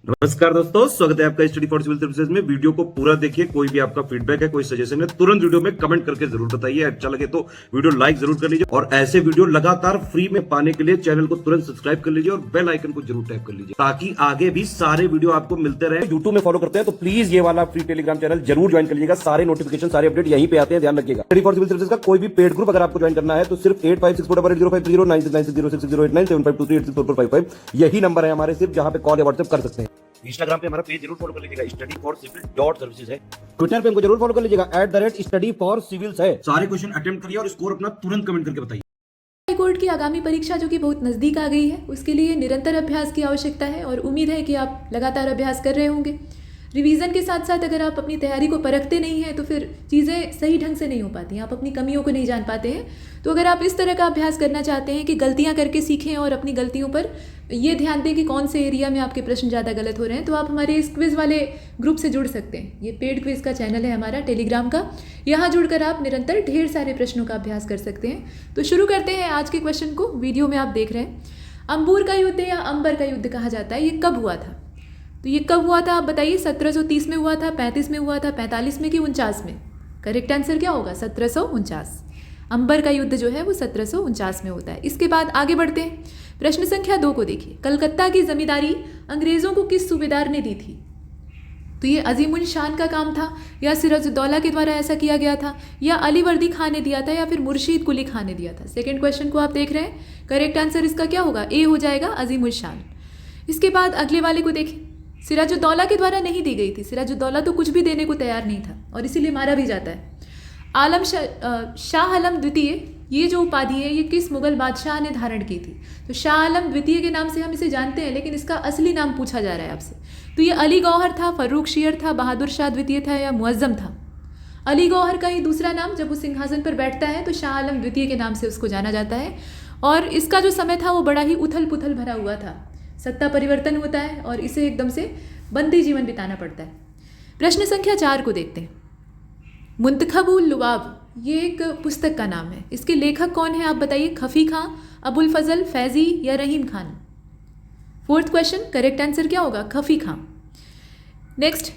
नमस्कार दोस्तों, स्वागत है आपका स्टडी फॉर सिविल सर्विसेज में। वीडियो को पूरा देखिए। कोई भी आपका फीडबैक है, कोई सजेशन है, तुरंत वीडियो में कमेंट करके जरूर बताइए। अच्छा लगे तो वीडियो लाइक जरूर कर लीजिए और ऐसे वीडियो लगातार फ्री में पाने के लिए चैनल को तुरंत सब्सक्राइब कर लीजिए और बेल आइकन को जरूर टैप कर लीजिए ताकि आगे भी सारे वीडियो आपको मिलते रहे। यूट्यूब में फॉलो करते हैं तो प्लीज ये वाला फ्री टेलीग्राम चैनल जरूर ज्वाइन कर लीजिएगा। सारे नोटिफिकेशन, सारे अपडेट यहीं पे आते हैं, ध्यान रखिएगा। स्टडी फॉर सिविल सर्विसेज का कोई भी पेड ग्रुप अगर आपको ज्वाइन करना है तो सिर्फ 856480560660897523864455 यही नंबर है हमारे, सिर्फ जहां पे कॉल या व्हाट्सएप कर सकते हैं। इंस्टाग्राम पे हमारा पेज जरूर फॉलो कर लीजिएगा, studyforcivil.services है। ट्विटर पे हमको जरूर फॉलो कर लीजिएगा, @studyforcivils है। सारे क्वेश्चन अटेम्प्ट करिए और स्कोर अपना तुरंत कमेंट करके बताइए। हाईकोर्ट की आगामी परीक्षा जो कि बहुत नज़दीक आ गई है, उसके लिए निरंतर अभ्यास की आवश्यकता है और उम्मीद है कि आप लगातार अभ्यास कर रहे होंगे। रिवीजन के साथ साथ अगर आप अपनी तैयारी को परखते नहीं हैं तो फिर चीज़ें सही ढंग से नहीं हो पाती हैं, आप अपनी कमियों को नहीं जान पाते हैं। तो अगर आप इस तरह का अभ्यास करना चाहते हैं कि गलतियां करके सीखें और अपनी गलतियों पर ये ध्यान दें कि कौन से एरिया में आपके प्रश्न ज़्यादा गलत हो रहे हैं, तो आप हमारे इस क्विज़ वाले ग्रुप से जुड़ सकते हैं। ये पेड क्विज़ का चैनल है हमारा टेलीग्राम का, यहाँ जुड़कर आप निरंतर ढेर सारे प्रश्नों का अभ्यास कर सकते हैं। तो शुरू करते हैं आज के क्वेश्चन को। वीडियो में आप देख रहे हैं, अंबूर का युद्ध या अंबर का युद्ध कहा जाता है, ये कब हुआ था? तो ये कब हुआ था आप बताइए। 1730 में हुआ था, 35 में हुआ था, 45 में कि 49 में? करेक्ट आंसर क्या होगा? 1749। अंबर का युद्ध जो है वो 1749 में होता है। इसके बाद आगे बढ़ते हैं। प्रश्न संख्या 2 को देखिए। कलकत्ता की जमींदारी अंग्रेजों को किस सूबेदार ने दी थी? तो ये अजीमुल शान का काम था, या सिराजुद्दौला के द्वारा ऐसा किया गया था, या अलीवर्दी खान ने दिया था, या फिर मुर्शीद कुली खान ने दिया था? सेकेंड क्वेश्चन को आप देख रहे हैं। करेक्ट आंसर इसका क्या होगा? ए हो जाएगा, अजीमुल शान। इसके बाद अगले वाले को देखिए। सिराजुद्दौला के द्वारा नहीं दी गई थी। सिराजुद्दौला तो कुछ भी देने को तैयार नहीं था और इसीलिए मारा भी जाता है। शाह आलम द्वितीय, ये जो उपाधि है ये किस मुगल बादशाह ने धारण की थी? तो शाह आलम द्वितीय के नाम से हम इसे जानते हैं, लेकिन इसका असली नाम पूछा जा रहा है आपसे। तो ये अली गौहर था, फर्रुख शेर था, बहादुर शाह द्वितीय था, या मुअज्जम था? अली गौहर का ही दूसरा नाम, जब वो सिंहासन पर बैठता है तो शाह आलम द्वितीय के नाम से उसको जाना जाता है। और इसका जो समय था वो बड़ा ही उथल पुथल भरा हुआ था। सत्ता परिवर्तन होता है और इसे एकदम से बंदी जीवन बिताना पड़ता है। प्रश्न संख्या 4 को देखते हैं। मुंतखबुल लुबाब, ये एक पुस्तक का नाम है, इसके लेखक कौन है आप बताइए? खफी खां, अबुल फजल, फैजी, या Rahim Khan? Fourth question, correct answer क्या होगा? खफी खां। नेक्स्ट,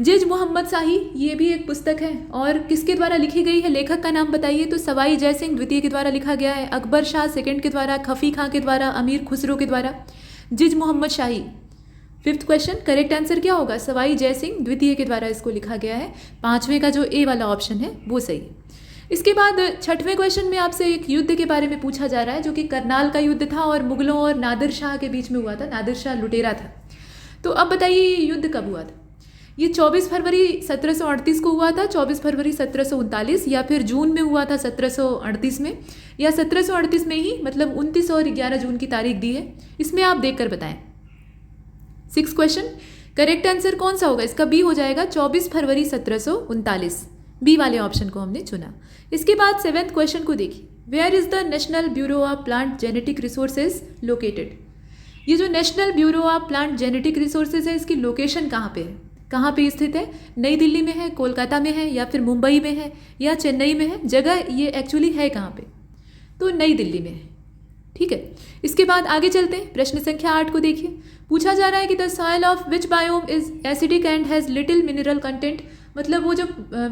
जिज मोहम्मद शाही, ये भी एक पुस्तक है और किसके द्वारा लिखी गई है? लेखक का नाम बताइए। तो सवाई जय सिंह द्वितीय के द्वारा लिखा गया है, अकबर शाह सेकंड के द्वारा, खफी खां के द्वारा, अमीर खुसरो के द्वारा। जिज मोहम्मद शाही। फिफ्थ क्वेश्चन, करेक्ट आंसर क्या होगा? सवाई जय सिंह द्वितीय के द्वारा इसको लिखा गया है। पांचवें का जो ए वाला ऑप्शन है वो सही है। इसके बाद छठवें क्वेश्चन में आपसे एक युद्ध के बारे में पूछा जा रहा है जो कि करनाल का युद्ध था और मुगलों और नादिर शाह के बीच में हुआ था। नादिर शाह लुटेरा था। तो अब बताइए ये युद्ध कब हुआ था? ये 24 फरवरी 1738 को हुआ था, 24 फरवरी 1739, या फिर जून में हुआ था 1738 में, या 1738 में ही, मतलब 29 और 11 जून की तारीख दी है। इसमें आप देखकर बताएं। 6 क्वेश्चन, करेक्ट आंसर कौन सा होगा? इसका बी हो जाएगा, 24 फरवरी 1739। बी वाले ऑप्शन को हमने चुना। इसके बाद 7th क्वेश्चन को देखिए। Where is the National Bureau of Plant Genetic Resources located? ये जो National Bureau of Plant Genetic Resources है, इसकी लोकेशन कहाँ पे है? कहाँ पे स्थित है? नई दिल्ली में है, कोलकाता में है, या फिर मुंबई में है, या चेन्नई में है? जगह ये एक्चुअली है कहाँ पे? तो नई दिल्ली में है। ठीक है। इसके बाद आगे चलते हैं। प्रश्न संख्या 8 को देखिए। पूछा जा रहा है कि the soil of which biome is acidic and has little mineral content, मतलब वो जो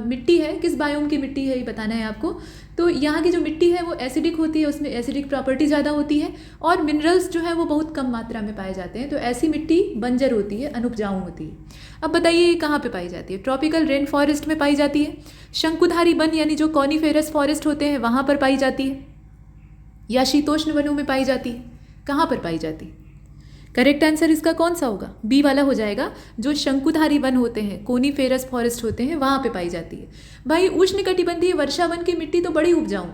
मिट्टी है किस बायोम की मिट्टी है ये बताना है आपको। तो यहाँ की जो मिट्टी है वो एसिडिक होती है, उसमें एसिडिक प्रॉपर्टी ज़्यादा होती है और मिनरल्स जो है वो बहुत कम मात्रा में पाए जाते हैं। तो ऐसी मिट्टी बंजर होती है, अनुपजाऊ होती है। अब बताइए ये कहाँ पे पाई जाती है? ट्रॉपिकल रेन फॉरेस्ट में पाई जाती है, शंकुधारी वन यानी जो कॉनिफेरस फॉरेस्ट होते हैं वहाँ पर पाई जाती है, या शीतोष्ण वनों में पाई जाती है? कहाँ पर पाई जाती है? करेक्ट आंसर इसका कौन सा होगा? बी वाला हो जाएगा, जो शंकुधारी वन होते हैं, कोनीफेरस फॉरेस्ट होते हैं, वहाँ पे पाई जाती है। भाई उष्णकटिबंधीय वर्षा वन की मिट्टी तो बड़ी उपजाऊ,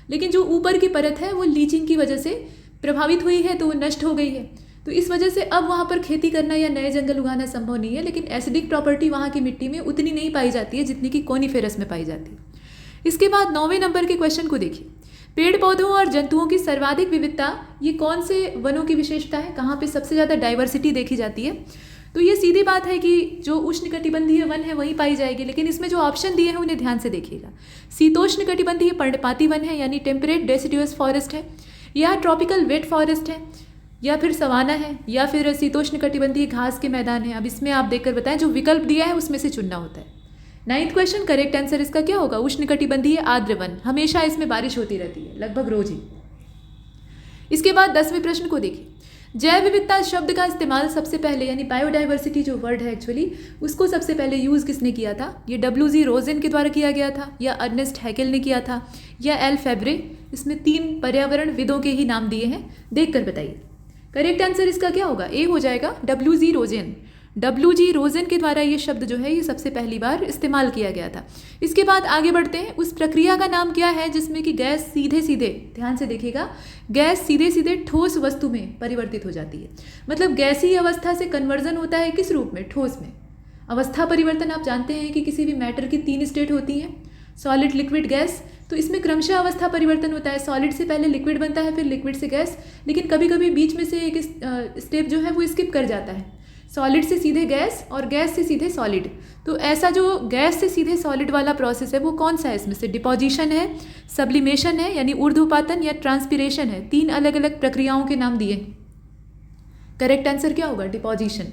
लेकिन जो ऊपर की परत है वो लीचिंग की वजह से प्रभावित हुई है तो वो नष्ट हो गई है। तो इस वजह से अब वहाँ पर खेती करना या नए जंगल उगाना संभव नहीं है, लेकिन एसिडिक प्रॉपर्टी वहाँ की मिट्टी में उतनी नहीं पाई जाती है जितनी कि कोनीफेरस में पाई जाती है। इसके बाद 9वें नंबर के क्वेश्चन को देखिए। पेड़ पौधों और जंतुओं की सर्वाधिक विविधता, ये कौन से वनों की विशेषता है? कहाँ पे सबसे ज़्यादा डाइवर्सिटी देखी जाती है? तो ये सीधी बात है कि जो उष्णकटिबंधीय वन है वहीं पाई जाएगी, लेकिन इसमें जो ऑप्शन दिए हैं उन्हें ध्यान से देखिएगा। शीतोष्णकटिबंधीय पर्णपाती वन है यानी टेम्परेट डेसिडुअस फॉरेस्ट है, या ट्रॉपिकल वेट फॉरेस्ट है, या फिर सवाना है, या फिर शीतोष्णकटिबंधीय घास के मैदान है। अब इसमें आप देखकर बताएं, जो विकल्प दिया है उसमें से चुनना होता है। 9th क्वेश्चन, करेक्ट आंसर इसका क्या होगा? उष्णकटिबंधीय आर्द्र वन। हमेशा इसमें बारिश होती रहती है, लगभग रोज ही। इसके बाद 10वें प्रश्न को देखिए। जैव विविधता शब्द का इस्तेमाल सबसे पहले, यानी बायोडाइवर्सिटी जो वर्ड है एक्चुअली, उसको सबसे पहले यूज़ किसने किया था? ये WG रोजेन के द्वारा किया गया था, या अर्नेस्ट हैकेल ने किया था, या एल फेब्रे? इसमें 3 पर्यावरण विदों के ही नाम दिए हैं, देख कर बताइए। करेक्ट आंसर इसका क्या होगा? ए हो जाएगा, WG रोजेन। WG रोजेन के द्वारा ये शब्द जो है ये सबसे पहली बार इस्तेमाल किया गया था। इसके बाद आगे बढ़ते हैं। उस प्रक्रिया का नाम क्या है जिसमें कि गैस सीधे सीधे, ध्यान से देखिएगा, गैस सीधे सीधे ठोस वस्तु में परिवर्तित हो जाती है। मतलब गैसीय अवस्था से कन्वर्जन होता है किस रूप में? ठोस में। अवस्था परिवर्तन आप जानते हैं कि किसी भी मैटर की 3 स्टेट होती हैं, सॉलिड, लिक्विड, गैस। तो इसमें क्रमशः अवस्था परिवर्तन होता है। सॉलिड से पहले लिक्विड बनता है, फिर लिक्विड से गैस, लेकिन कभी कभी बीच में से एक स्टेप जो है वो स्किप कर जाता है, सॉलिड से सीधे गैस और गैस से सीधे सॉलिड। तो ऐसा जो गैस से सीधे सॉलिड वाला प्रोसेस है वो कौन सा है? इसमें से डिपोजिशन है, सब्लिमेशन है यानी ऊर्ध्वपातन, या ट्रांसपिरेशन है। 3 अलग अलग प्रक्रियाओं के नाम दिए। करेक्ट आंसर क्या होगा? डिपोजिशन।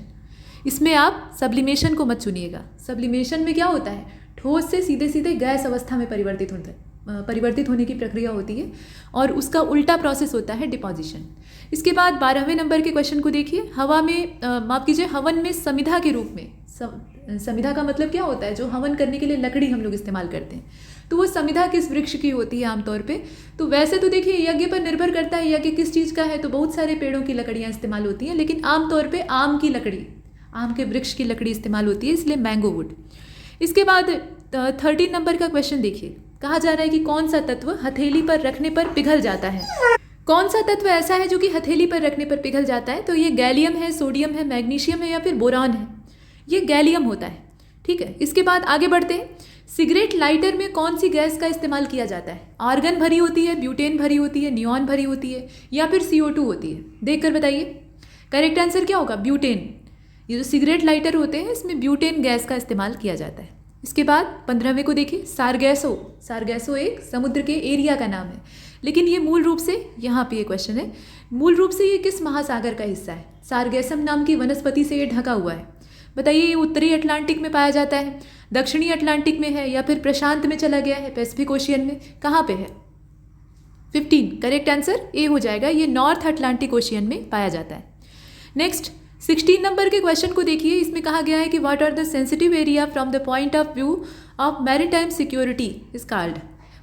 इसमें आप सब्लिमेशन को मत चुनिएगा। सब्लिमेशन में क्या होता है? ठोस से सीधे सीधे गैस अवस्था में परिवर्तित होने की प्रक्रिया होती है, और उसका उल्टा प्रोसेस होता है डिपोजिशन। इसके बाद 12वें नंबर के क्वेश्चन को देखिए। हवा में माफ कीजिए, हवन में समिधा के रूप में, समिधा का मतलब क्या होता है? जो हवन करने के लिए लकड़ी हम लोग इस्तेमाल करते हैं, तो वो समिधा किस वृक्ष की होती है आमतौर पे? तो वैसे तो देखिए यज्ञ पर निर्भर करता है, यज्ञ किस चीज़ का है, तो बहुत सारे पेड़ों की लकड़ियाँ इस्तेमाल होती हैं, लेकिन आमतौर पर आम की लकड़ी, आम के वृक्ष की लकड़ी इस्तेमाल होती है, इसलिए मैंगो वुड। इसके बाद 13 नंबर का क्वेश्चन देखिए। कहा जा रहा है कि कौन सा तत्व हथेली पर रखने पर पिघल जाता है? कौन सा तत्व ऐसा है जो कि हथेली पर रखने पर पिघल जाता है? तो ये गैलियम है, सोडियम है, मैग्नीशियम है, या फिर बोरान है? ये गैलियम होता है। ठीक है, इसके बाद आगे बढ़ते हैं। सिगरेट लाइटर में कौन सी गैस का इस्तेमाल किया जाता है? आर्गन भरी होती है, ब्यूटेन भरी होती है, नियॉन भरी होती है, या फिर CO2 होती है? देख कर बताइए। करेक्ट आंसर क्या होगा? ब्यूटेन। ये जो सिगरेट लाइटर होते हैं इसमें ब्यूटेन गैस का इस्तेमाल किया जाता है। इसके बाद 15वें को देखिए। सारगैसो। सारगैसो एक समुद्र के एरिया का नाम है, लेकिन ये मूल रूप से, यहाँ पे ये क्वेश्चन है, मूल रूप से ये किस महासागर का हिस्सा है? सारगैसम नाम की वनस्पति से ये ढका हुआ है। बताइए, ये उत्तरी अटलांटिक में पाया जाता है, दक्षिणी अटलांटिक में है, या फिर प्रशांत में चला गया है, पैसिफिक ओशियन में? कहाँ पे है? 15। करेक्ट आंसर ए हो जाएगा, ये नॉर्थ अटलांटिक ओशियन में पाया जाता है। नेक्स्ट 16 नंबर के क्वेश्चन को देखिए। इसमें कहा गया है कि what are the sensitive area from the point of view of maritime security is called.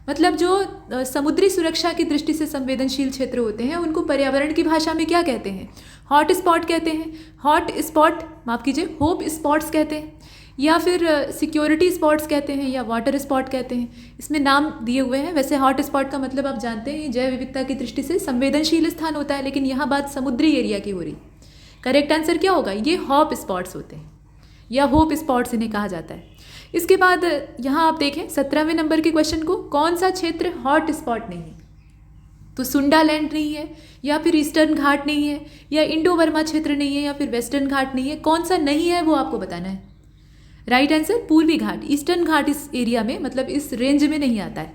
मतलब जो समुद्री सुरक्षा की दृष्टि से संवेदनशील क्षेत्र होते हैं उनको पर्यावरण की भाषा में क्या कहते हैं? हॉट स्पॉट कहते हैं। हॉट स्पॉट, माफ कीजिए, होप स्पॉट्स कहते हैं, या फिर सिक्योरिटी स्पॉट्स कहते हैं, या वाटर स्पॉट कहते हैं। इसमें नाम दिए हुए हैं। वैसे हॉट स्पॉट का मतलब आप जानते हैं, जैव विविधता की दृष्टि से संवेदनशील स्थान होता है, लेकिन यहाँ बात समुद्री एरिया की हो रही। करेक्ट आंसर क्या होगा? ये हॉप स्पॉट्स होते हैं, या होप स्पॉट्स इन्हें कहा जाता है। इसके बाद यहाँ आप देखें 17वें नंबर के क्वेश्चन को। कौन सा क्षेत्र हॉट स्पॉट नहीं है? तो सुंडालैंड नहीं है, या फिर ईस्टर्न घाट नहीं है, या इंडो वर्मा क्षेत्र नहीं है, या फिर वेस्टर्न घाट नहीं है। कौन सा नहीं है वो आपको बताना है। राइट आंसर पूर्वी घाट। ईस्टर्न घाट इस एरिया में, मतलब इस रेंज में नहीं आता है।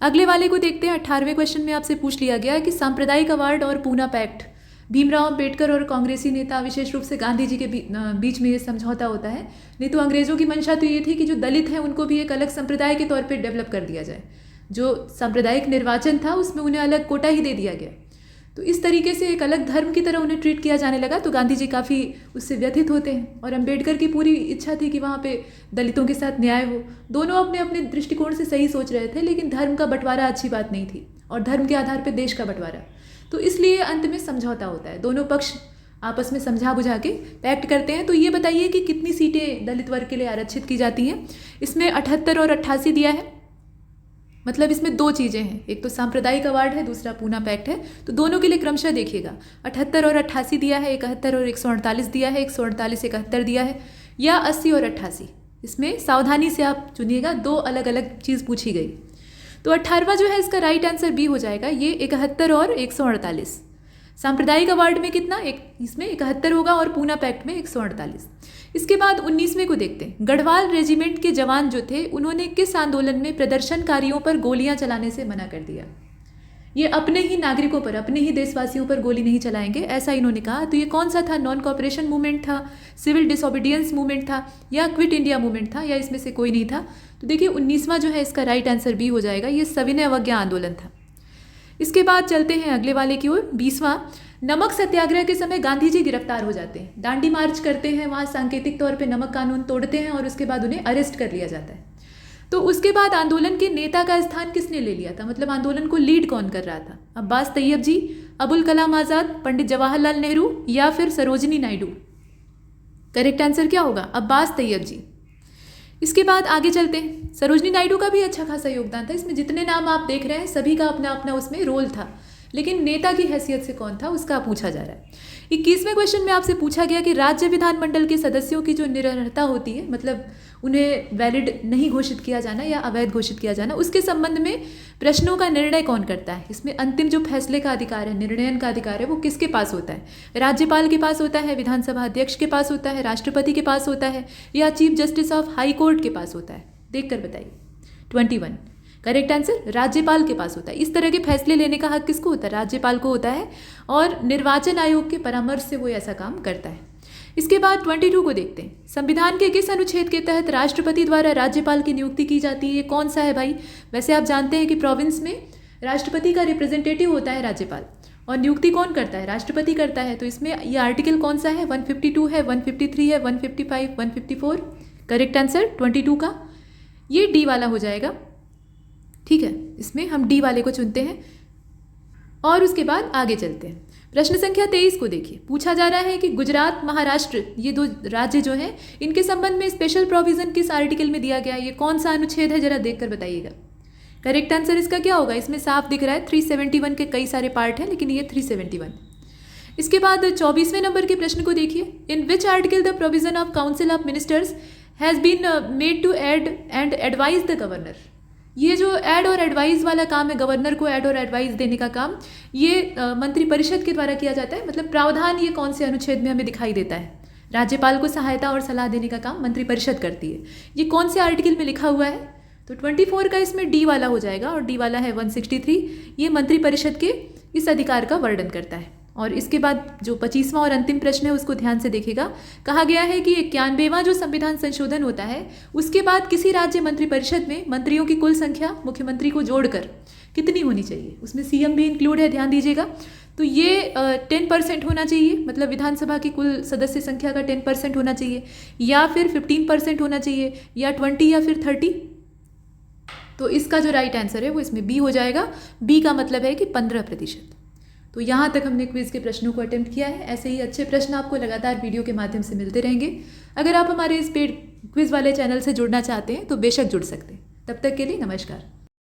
अगले वाले को देखते हैं। 18वें क्वेश्चन में आपसे पूछ लिया गया कि सांप्रदायिक अवार्ड और पूना पैक्ट, भीमराव अंबेडकर और कांग्रेसी नेता, विशेष रूप से गांधी जी के बीच में ये समझौता होता है। नहीं तो अंग्रेजों की मंशा तो ये थी कि जो दलित हैं उनको भी एक अलग संप्रदाय के तौर पे डेवलप कर दिया जाए। जो सांप्रदायिक निर्वाचन था उसमें उन्हें अलग कोटा ही दे दिया गया। तो इस तरीके से एक अलग धर्म की तरह उन्हें ट्रीट किया जाने लगा। तो गांधी जी काफ़ी उससे व्यथित होते हैं, और अंबेडकर की पूरी इच्छा थी कि वहाँ पे दलितों के साथ न्याय हो। दोनों अपने अपने दृष्टिकोण से सही सोच रहे थे, लेकिन धर्म का बंटवारा अच्छी बात नहीं थी, और धर्म के आधार पर देश का बंटवारा। तो इसलिए अंत में समझौता होता है, दोनों पक्ष आपस में समझा बुझा के पैक्ट करते हैं। तो ये बताइए कि कितनी सीटें दलित वर्ग के लिए आरक्षित की जाती हैं? इसमें 78 और 88 दिया है। मतलब इसमें 2 चीज़ें हैं, एक तो सांप्रदायिक अवार्ड है, दूसरा पूना पैक्ट है। तो दोनों के लिए क्रमशः देखिएगा, 78 और 88 दिया है, 71 और 148 दिया है, 148 71 दिया है, या 80 और 88। इसमें सावधानी से आप चुनिएगा, 2 अलग अलग चीज़ पूछी गई। तो 18वां जो है इसका राइट आंसर बी हो जाएगा, ये 71 और 148। सांप्रदायिक अवार्ड में कितना, इसमें 71 होगा, और पूना पैक्ट में 148। इसके बाद 19वें को देखते हैं। गढ़वाल रेजिमेंट के जवान जो थे उन्होंने किस आंदोलन में प्रदर्शनकारियों पर गोलियां चलाने से मना कर दिया? ये अपने ही नागरिकों पर, अपने ही देशवासियों पर गोली नहीं चलाएंगे, ऐसा इन्होंने कहा। तो ये कौन सा था? नॉन कॉपरेशन मूवमेंट था, सिविल डिसोबीडियंस मूवमेंट था, या क्विट इंडिया मूवमेंट था, या इसमें से कोई नहीं था? तो देखिए 19वां जो है इसका राइट आंसर बी हो जाएगा, ये सविनय अवज्ञा आंदोलन था। इसके बाद चलते हैं अगले वाले की ओर। 20वां, नमक सत्याग्रह के समय गांधी जी गिरफ्तार हो जाते हैं, दांडी मार्च करते हैं, वहाँ सांकेतिक तौर पे नमक कानून तोड़ते हैं और उसके बाद उन्हें अरेस्ट कर लिया जाता है। तो उसके बाद आंदोलन के नेता का स्थान किसने ले लिया था, मतलब आंदोलन को लीड कौन कर रहा था? अब्बास तैयब जी, अबुल कलाम आज़ाद, पंडित जवाहरलाल नेहरू, या फिर सरोजिनी नायडू? करेक्ट आंसर क्या होगा? अब्बास तैयब जी। इसके बाद आगे चलते हैं। सरोजिनी नायडू का भी अच्छा खासा योगदान था, इसमें जितने नाम आप देख रहे हैं सभी का अपना अपना उसमें रोल था, लेकिन नेता की हैसियत से कौन था उसका पूछा जा रहा है। 21वें क्वेश्चन में आपसे पूछा गया कि राज्य विधानमंडल के सदस्यों की जो निरर्हता होती है, मतलब उन्हें वैलिड नहीं घोषित किया जाना या अवैध घोषित किया जाना, उसके संबंध में प्रश्नों का निर्णय कौन करता है? इसमें अंतिम जो फैसले का अधिकार है, निर्णयन का अधिकार है, वो किसके पास होता है? राज्यपाल के पास होता है, विधानसभा अध्यक्ष के पास होता है, राष्ट्रपति के पास होता है, या chief justice of high court के पास होता है? देखकर बताइए। 21 करेक्ट आंसर राज्यपाल के पास होता है। इस तरह के फैसले लेने का हक किसको होता है? राज्यपाल को होता है, और निर्वाचन आयोग के परामर्श से वो ऐसा काम करता है। इसके बाद 22 को देखते हैं। संविधान के किस अनुच्छेद के तहत राष्ट्रपति द्वारा राज्यपाल की नियुक्ति की जाती है? ये कौन सा है भाई? वैसे आप जानते हैं कि प्रोविंस में राष्ट्रपति का रिप्रेजेंटेटिव होता है राज्यपाल, और नियुक्ति कौन करता है? राष्ट्रपति करता है। तो इसमें ये आर्टिकल कौन सा है? 152 है, 153 है, 155, 154? करेक्ट आंसर 22 का ये डी वाला हो जाएगा। ठीक है, इसमें हम डी वाले को चुनते हैं और उसके बाद आगे चलते हैं। प्रश्न संख्या 23 को देखिए। पूछा जा रहा है कि गुजरात, महाराष्ट्र, ये दो राज्य जो हैं, इनके संबंध में स्पेशल प्रोविजन किस आर्टिकल में दिया गया है? ये कौन सा अनुच्छेद है, जरा देखकर बताइएगा। करेक्ट आंसर इसका क्या होगा? इसमें साफ दिख रहा है 371 के कई सारे पार्ट हैं, लेकिन ये 371। इसके बाद 24वें नंबर के प्रश्न को देखिए। In which article the provision of council of ministers has been made to aid and advise the governor? ये जो ऐड और एडवाइस वाला काम है, गवर्नर को ऐड और एडवाइस देने का काम, ये मंत्रिपरिषद के द्वारा किया जाता है। मतलब प्रावधान ये कौन से अनुच्छेद में हमें दिखाई देता है? राज्यपाल को सहायता और सलाह देने का काम मंत्रिपरिषद करती है। ये कौन से आर्टिकल में लिखा हुआ है? तो 24 का इसमें डी वाला हो जाएगा, और डी वाला है 163। ये मंत्रिपरिषद के इस अधिकार का वर्णन करता है। और इसके बाद जो 25वां और अंतिम प्रश्न है उसको ध्यान से देखेगा। कहा गया है कि 91वां जो संविधान संशोधन होता है, उसके बाद किसी राज्य मंत्रिपरिषद में मंत्रियों की कुल संख्या मुख्यमंत्री को जोड़कर कितनी होनी चाहिए? उसमें सीएम भी इंक्लूड है, ध्यान दीजिएगा। तो ये 10% होना चाहिए, मतलब विधानसभा की कुल सदस्य संख्या का 10% होना चाहिए, या फिर 15% होना चाहिए, या 20, या फिर 30। तो इसका जो राइट आंसर है वो इसमें बी हो जाएगा। बी का मतलब है कि 15%। तो यहाँ तक हमने क्विज़ के प्रश्नों को अटेम्प्ट किया है। ऐसे ही अच्छे प्रश्न आपको लगातार वीडियो के माध्यम से मिलते रहेंगे। अगर आप हमारे इस पेड क्विज़ वाले चैनल से जुड़ना चाहते हैं तो बेशक जुड़ सकते हैं। तब तक के लिए नमस्कार।